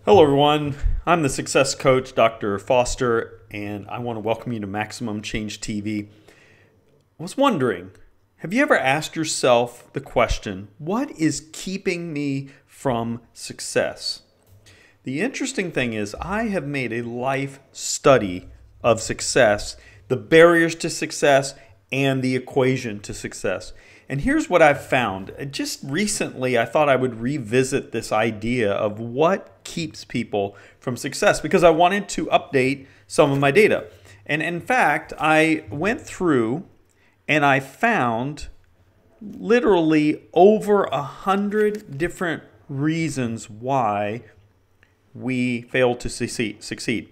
Hello, everyone. I'm the success coach, Dr. Foster, and I want to welcome you to Maximum Change TV. I was wondering, have you ever asked yourself the question, what is keeping me from success? The interesting thing is, I have made a life study of success, the barriers to success, and the equation to success. And here's what I've found. Just recently, I thought I would revisit this idea of what keeps people from success because I wanted to update some of my data. And in fact, I went through and I found literally over 100 different reasons why we fail to succeed.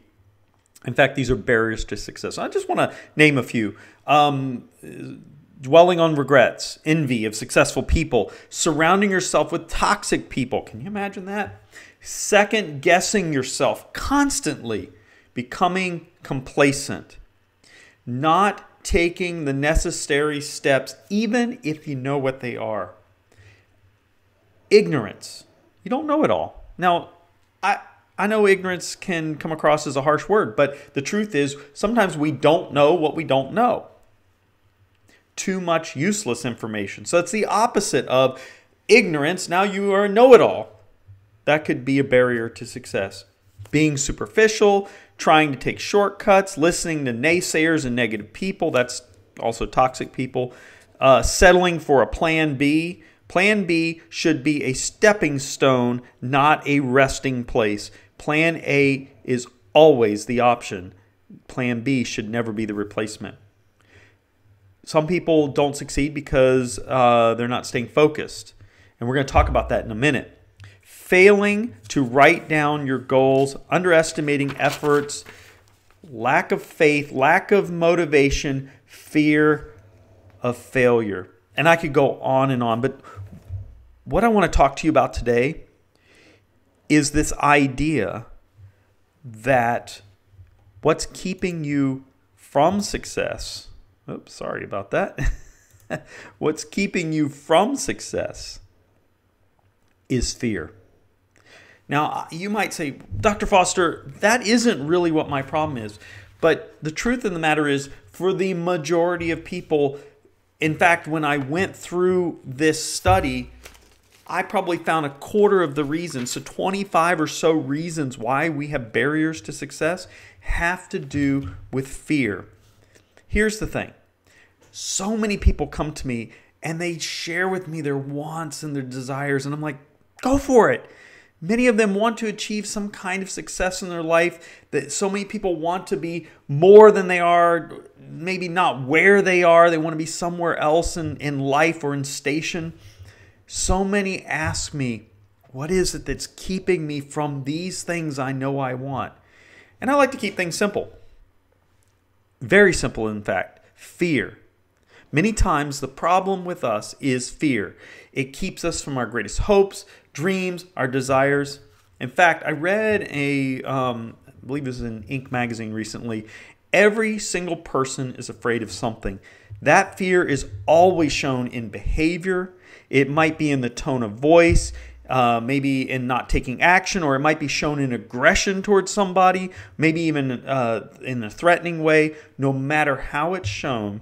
In fact, these are barriers to success. I just want to name a few. Dwelling on regrets, envy of successful people, surrounding yourself with toxic people. Can you imagine that? Second guessing yourself constantly, becoming complacent, not taking the necessary steps, even if you know what they are. Ignorance. You don't know it all. Now, I know ignorance can come across as a harsh word, but the truth is sometimes we don't know what we don't know. Too much useless information. So it's the opposite of ignorance. Now you are a know-it-all. That could be a barrier to success. Being superficial, trying to take shortcuts, listening to naysayers and negative people. That's also toxic people. Settling for a plan B. Plan B should be a stepping stone, not a resting place. Plan A is always the option. Plan B should never be the replacement. Some people don't succeed because they're not staying focused. And we're going to talk about that in a minute. Failing to write down your goals, underestimating efforts, lack of faith, lack of motivation, fear of failure. And I could go on and on. But what I want to talk to you about today is this idea that what's keeping you from success. Oops, sorry about that. What's keeping you from success is fear. Now, you might say, Dr. Foster, that isn't really what my problem is. But the truth of the matter is, for the majority of people, in fact, when I went through this study, I probably found a quarter of the reasons, so 25 or so reasons why we have barriers to success have to do with fear. Here's the thing. So many people come to me and they share with me their wants and their desires, and I'm like, go for it. Many of them want to achieve some kind of success in their life. That so many people want to be more than they are, maybe not where they are. They want to be somewhere else in life or in station. So many ask me, what is it that's keeping me from these things I know I want? And I like to keep things simple. Very simple, in fact. Fear. Many times the problem with us is fear. It keeps us from our greatest hopes, dreams, our desires. In fact, I read I believe it was in Inc. magazine recently, every single person is afraid of something. That fear is always shown in behavior. It might be in the tone of voice, maybe in not taking action, or it might be shown in aggression towards somebody, maybe even in a threatening way. No matter how it's shown,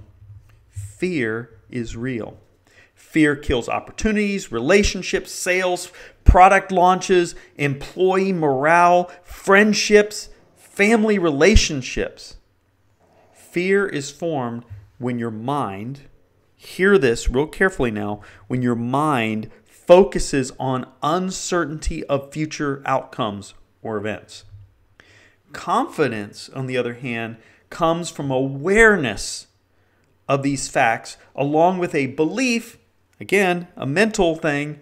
fear is real. Fear kills opportunities, relationships, sales, product launches, employee morale, friendships, family relationships. Fear is formed when your mind, hear this real carefully now, when your mind focuses on uncertainty of future outcomes or events. Confidence, on the other hand, comes from awareness of these facts, along with a belief, again, a mental thing,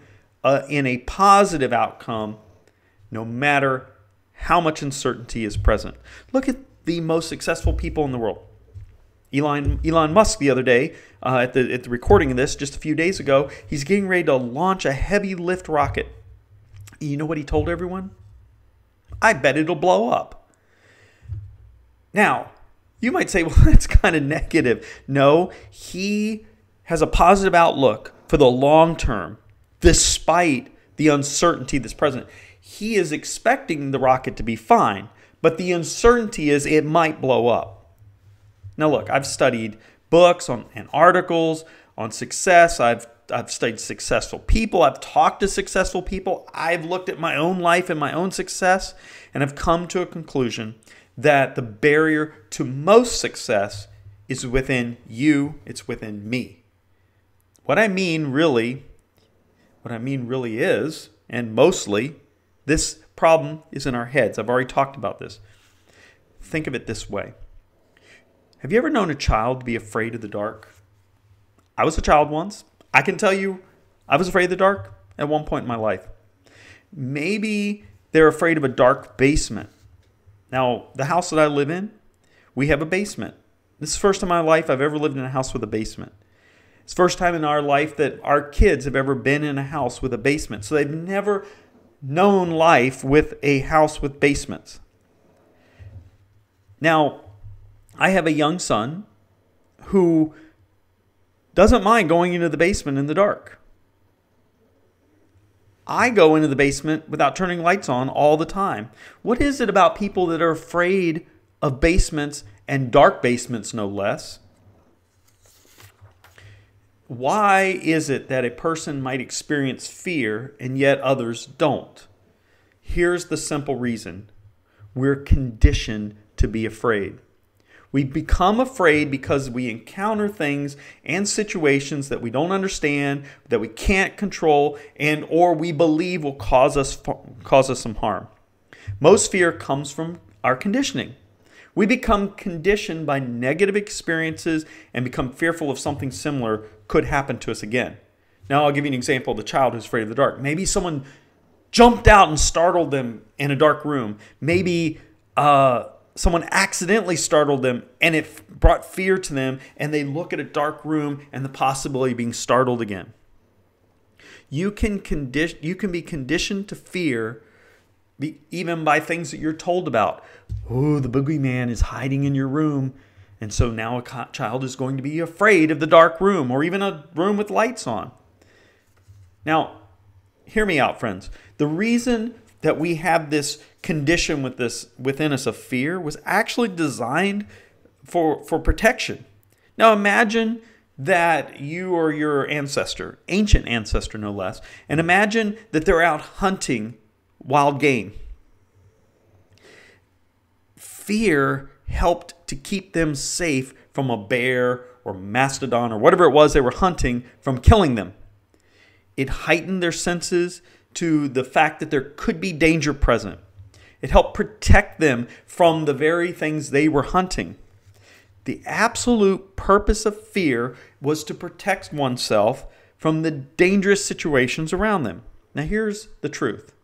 in a positive outcome, no matter how much uncertainty is present. Look at the most successful people in the world. Elon Musk the other day, at the recording of this just a few days ago, he's getting ready to launch a heavy lift rocket. You know what he told everyone? I bet it'll blow up. Now, you might say, well, that's kind of negative. No, he has a positive outlook for the long term, despite the uncertainty that's present. He is expecting the rocket to be fine, but the uncertainty is it might blow up. Now look, I've studied books and articles on success. I've studied successful people. I've talked to successful people. I've looked at my own life and my own success, and I've come to a conclusion that the barrier to most success is within you. It's within me. What I mean really is, and mostly, this problem is in our heads. I've already talked about this. Think of it this way. Have you ever known a child to be afraid of the dark? I was a child once. I can tell you I was afraid of the dark at one point in my life. Maybe they're afraid of a dark basement. Now, the house that I live in, we have a basement. This is the first time in my life I've ever lived in a house with a basement. It's the first time in our life that our kids have ever been in a house with a basement. So they've never known life with a house with basements. Now, I have a young son who doesn't mind going into the basement in the dark. I go into the basement without turning lights on all the time. What is it about people that are afraid of basements and dark basements, no less? Why is it that a person might experience fear and yet others don't? Here's the simple reason. We're conditioned to be afraid. We become afraid because we encounter things and situations that we don't understand, that we can't control, and or we believe will cause us some harm. Most fear comes from our conditioning. We become conditioned by negative experiences and become fearful of something similar could happen to us again. Now, I'll give you an example of the child who's afraid of the dark. Maybe someone jumped out and startled them in a dark room. Maybe someone accidentally startled them and it brought fear to them, and they look at a dark room and the possibility of being startled again. You can be conditioned to fear even by things that you're told about. Oh, the boogeyman is hiding in your room. And so now a child is going to be afraid of the dark room or even a room with lights on. Now, hear me out, friends. The reason that we have this condition within us of fear was actually designed for protection. Now imagine that you or your ancestor, ancient ancestor no less, and imagine that they're out hunting wild game. Fear helped to keep them safe from a bear or mastodon or whatever it was they were hunting from killing them. It heightened their senses to the fact that there could be danger present. It helped protect them from the very things they were hunting. The absolute purpose of fear was to protect oneself from the dangerous situations around them. Now here's the truth.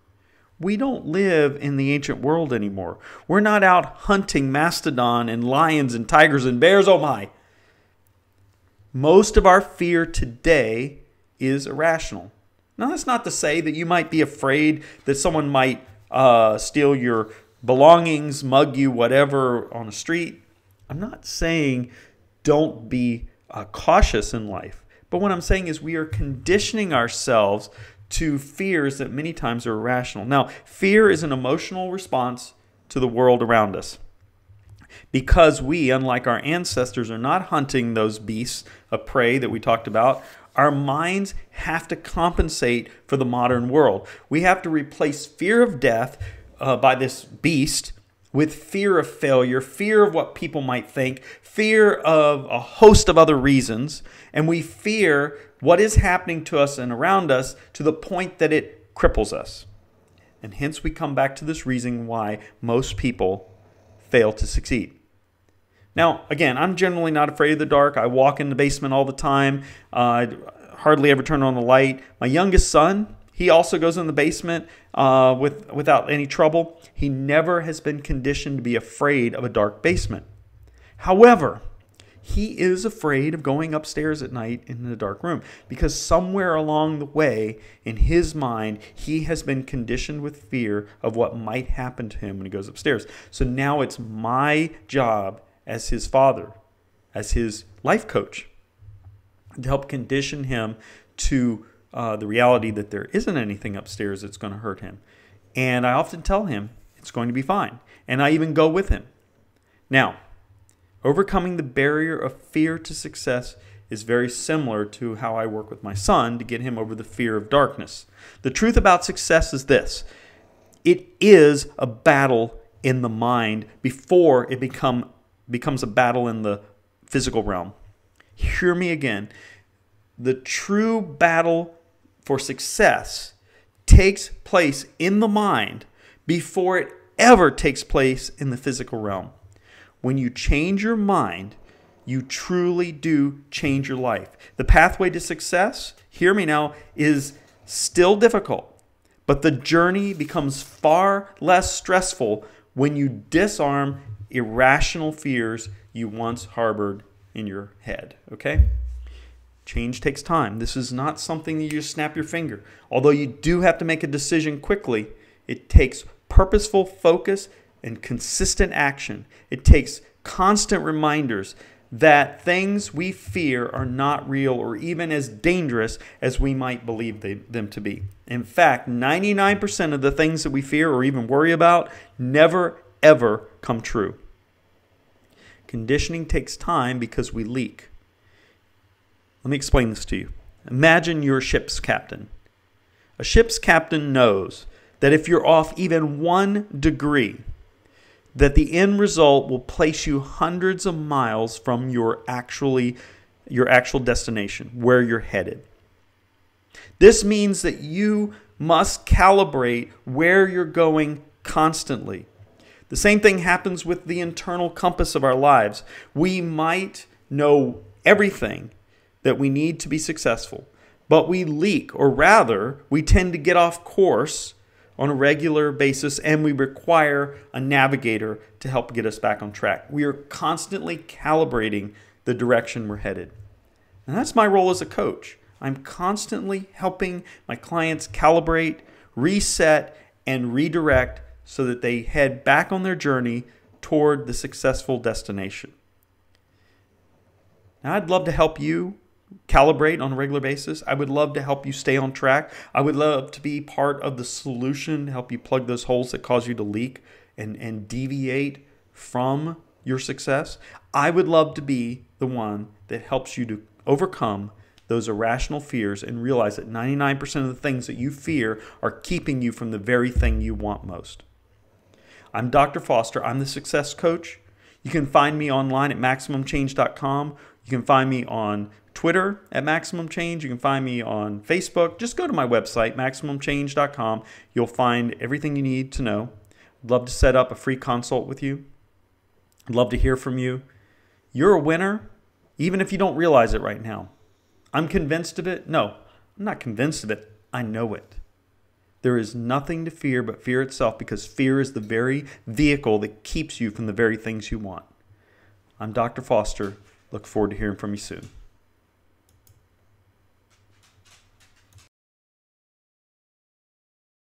We don't live in the ancient world anymore. We're not out hunting mastodon and lions and tigers and bears, oh my. Most of our fear today is irrational. Now that's not to say that you might be afraid that someone might steal your belongings, mug you, whatever on the street. I'm not saying don't be cautious in life. But what I'm saying is we are conditioning ourselves to fears that many times are irrational. Now, fear is an emotional response to the world around us. Because we, unlike our ancestors, are not hunting those beasts of prey that we talked about, our minds have to compensate for the modern world. We have to replace fear of death by this beast with fear of failure, fear of what people might think, fear of a host of other reasons, and we fear what is happening to us and around us to the point that it cripples us. And hence we come back to this reason why most people fail to succeed. Now, again, I'm generally not afraid of the dark. I walk in the basement all the time. I hardly ever turn on the light. My youngest son, he also goes in the basement without any trouble. He never has been conditioned to be afraid of a dark basement. However, he is afraid of going upstairs at night in the dark room because somewhere along the way in his mind, he has been conditioned with fear of what might happen to him when he goes upstairs. So now it's my job as his father, as his life coach, to help condition him to the reality that there isn't anything upstairs that's going to hurt him. And I often tell him it's going to be fine. And I even go with him. Now, overcoming the barrier of fear to success is very similar to how I work with my son to get him over the fear of darkness. The truth about success is this: it is a battle in the mind before it becomes a battle in the physical realm. Hear me again. The true battle for success takes place in the mind before it ever takes place in the physical realm. When you change your mind, you truly do change your life. The pathway to success, hear me now, is still difficult, but the journey becomes far less stressful when you disarm irrational fears you once harbored in your head, okay? Change takes time. This is not something that you just snap your finger. Although you do have to make a decision quickly, it takes purposeful focus and consistent action. It takes constant reminders that things we fear are not real or even as dangerous as we might believe them to be. In fact, 99% of the things that we fear or even worry about never, ever come true. Conditioning takes time because we leak. Let me explain this to you. Imagine you're a ship's captain. A ship's captain knows that if you're off even 1 degree, that the end result will place you hundreds of miles from your actual destination, where you're headed. This means that you must calibrate where you're going constantly. The same thing happens with the internal compass of our lives. We might know everything that we need to be successful, but we leak, or rather, we tend to get off course on a regular basis, and we require a navigator to help get us back on track. We are constantly calibrating the direction we're headed. And that's my role as a coach. I'm constantly helping my clients calibrate, reset, and redirect so that they head back on their journey toward the successful destination. Now, I'd love to help you calibrate on a regular basis. I would love to help you stay on track. I would love to be part of the solution, help you plug those holes that cause you to leak and deviate from your success. I would love to be the one that helps you to overcome those irrational fears and realize that 99% of the things that you fear are keeping you from the very thing you want most. I'm Dr. Foster. I'm the success coach. You can find me online at MaximumChange.com. You can find me on Twitter at Maximum Change. You can find me on Facebook. Just go to my website, MaximumChange.com. You'll find everything you need to know. I'd love to set up a free consult with you. I'd love to hear from you. You're a winner, even if you don't realize it right now. I'm convinced of it. No, I'm not convinced of it. I know it. There is nothing to fear but fear itself, because fear is the very vehicle that keeps you from the very things you want. I'm Dr. Foster. Look forward to hearing from you soon.